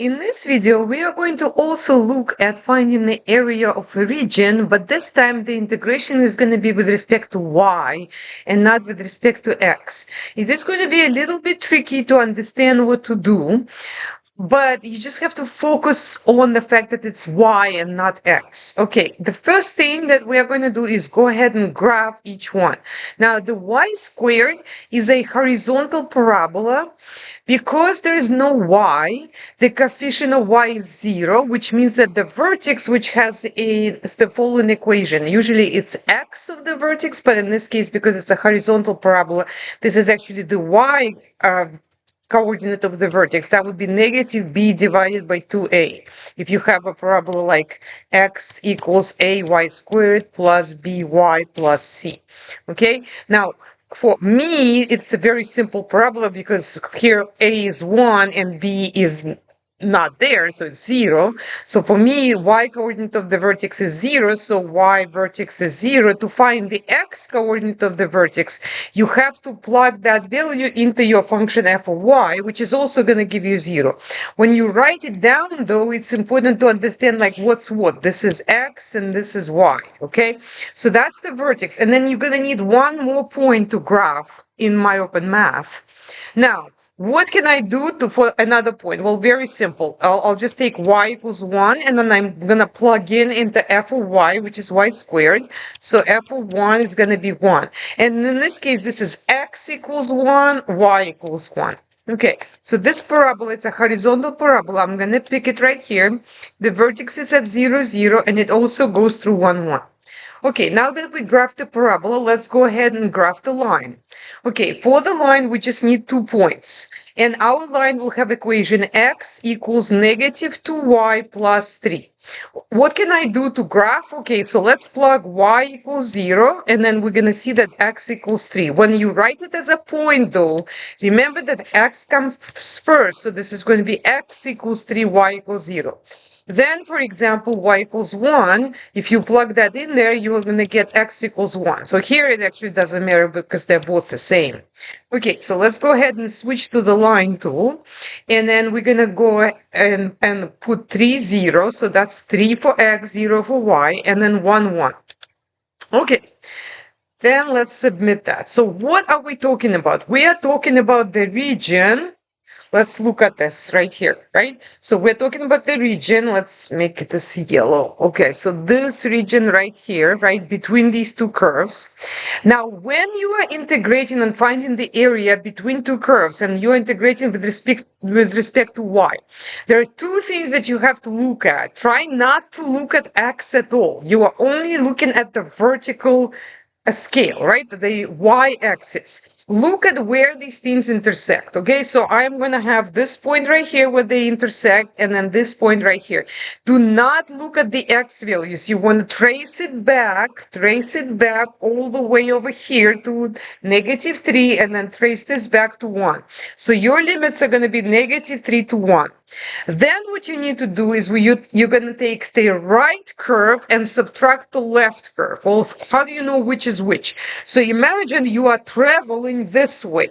In this video, we are going to also look at finding the area of a region, but this time the integration is going to be with respect to y and not with respect to x. It is going to be a little bit tricky to understand what to do, but you just have to focus on the fact that it's y and not x. Okay, the first thing that we are going to do is go ahead and graph each one. Now, the y squared is a horizontal parabola. Because there is no y, the coefficient of y is 0, which means that the vertex, which has the following equation. Usually it's x of the vertex, but in this case, because it's a horizontal parabola, this is actually the y coordinate of the vertex. That would be negative b divided by 2a. If you have a parabola like x equals ay squared plus by plus c. Okay, now for me, it's a very simple parabola because here a is 1 and b is not there, so it's 0. So for me, y coordinate of the vertex is 0, so y vertex is 0. To find the x coordinate of the vertex, you have to plug that value into your function f of y, which is also going to give you 0. When you write it down, though, it's important to understand like what's what. This is x and this is y, okay? So that's the vertex. And then you're going to need one more point to graph in MyOpenMath. Now, what can I do for another point? Well, very simple. I'll just take y equals 1, and then I'm going to plug into f of y, which is y squared. So f of 1 is going to be 1. And in this case, this is x equals 1, y equals 1. Okay, so this parabola, it's a horizontal parabola. I'm going to pick it right here. The vertex is at 0, 0, and it also goes through 1, 1. Okay, now that we graphed the parabola, let's go ahead and graph the line. Okay, for the line, we just need 2 points. And our line will have equation x equals negative 2y plus 3. What can I do to graph? Okay, so let's plug y equals 0, and then we're going to see that x equals 3. When you write it as a point, though, remember that x comes first. So this is going to be x equals 3, y equals 0. Then, for example, y equals 1, if you plug that in there, you're going to get x equals 1. So here it actually doesn't matter because they're both the same. Okay, so let's go ahead and switch to the line tool. And then we're going to go and put 3, 0. So that's 3 for x, 0 for y, and then 1, 1. Okay. Then let's submit that. So what are we talking about? We are talking about the region. Let's look at this right here, right? So we're talking about the region. Let's make this yellow. Okay, so this region right here, right, between these two curves. Now, when you are integrating and finding the area between two curves, and you're integrating with respect to y, there are two things that you have to look at. Try not to look at x at all. You are only looking at the vertical scale, right? The y-axis. Look at where these things intersect, okay? So I'm going to have this point right here where they intersect, and then this point right here. Do not look at the x values. You want to trace it back all the way over here to negative 3, and then trace this back to 1. So your limits are going to be negative 3 to 1. Then what you need to do is you're going to take the right curve and subtract the left curve. Well, how do you know which is which? So imagine you are traveling this way.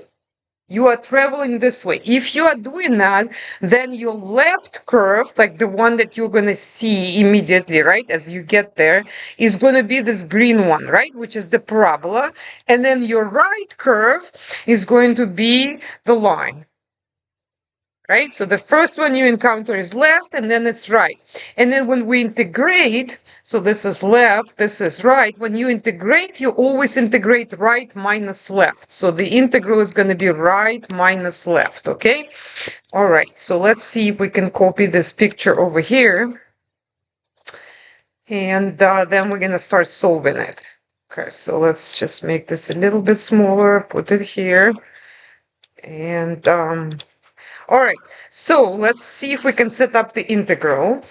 You are traveling this way. If you are doing that, then your left curve, like the one that you're going to see immediately, right, as you get there, is going to be this green one, right, which is the parabola. And then your right curve is going to be the line. Right? So the first one you encounter is left, and then it's right. And then when we integrate, so this is left, this is right. When you integrate, you always integrate right minus left. So the integral is going to be right minus left, okay? All right, so let's see if we can copy this picture over here. And then we're going to start solving it. Okay, so let's just make this a little bit smaller, put it here. And all right, so let's see if we can set up the integral.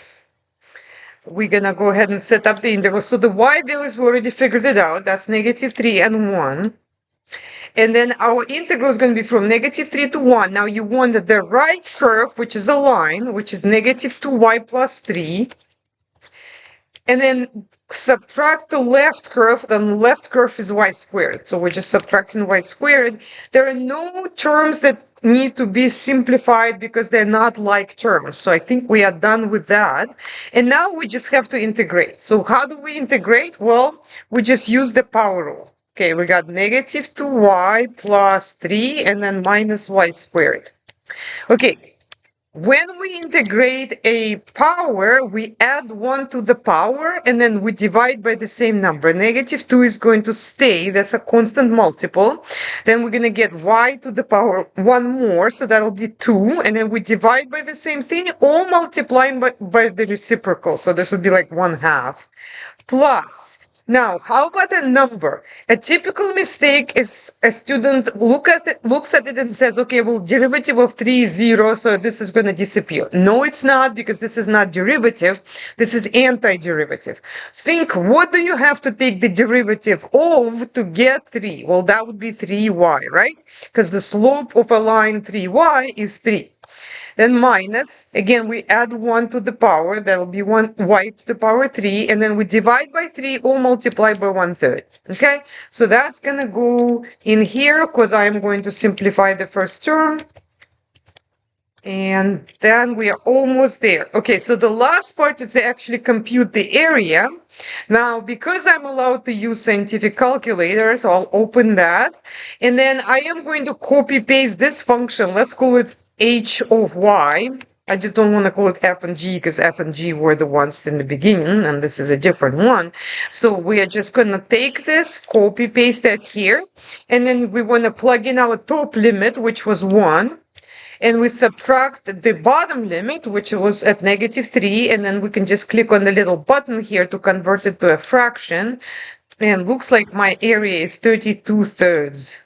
We're going to go ahead and set up the integral. So the y values, we already figured it out. That's negative 3 and 1. And then our integral is going to be from negative 3 to 1. Now you want the right curve, which is a line, which is negative 2y plus 3. And then subtract the left curve, then the left curve is y squared. So we're just subtracting y squared. There are no terms that need to be simplified because they're not like terms. So I think we are done with that. And now we just have to integrate. So how do we integrate? Well, we just use the power rule. Okay, we got negative 2y plus 3 and then minus y squared. Okay, when we integrate a power, we add 1 to the power and then we divide by the same number. Negative 2 is going to stay. That's a constant multiple. Then we're going to get y to the power 1 more, so that'll be 2. And then we divide by the same thing, all multiplying by the reciprocal. So this would be like 1/2. Plus, now, how about a number? A typical mistake is a student looks at it and says, okay, well, derivative of 3 is 0, so this is going to disappear. No, it's not, because this is not derivative. This is antiderivative. Think, what do you have to take the derivative of to get 3? Well, that would be 3y, right? Because the slope of a line 3y is 3. Then minus, again, we add 1 to the power, that'll be 1 y to the power 3, and then we divide by 3 or multiply by 1/3. Okay, so that's going to go in here because I'm going to simplify the first term. And then we are almost there. Okay, so the last part is to actually compute the area. Now, because I'm allowed to use scientific calculators, I'll open that. And then I am going to copy paste this function. Let's call it h of y. I just don't want to call it f and g because f and g were the ones in the beginning, and this is a different one. So we are just going to take this, copy paste that here, and then we want to plug in our top limit, which was 1. And we subtract the bottom limit, which was at -3, and then we can just click on the little button here to convert it to a fraction. And looks like my area is 32/3.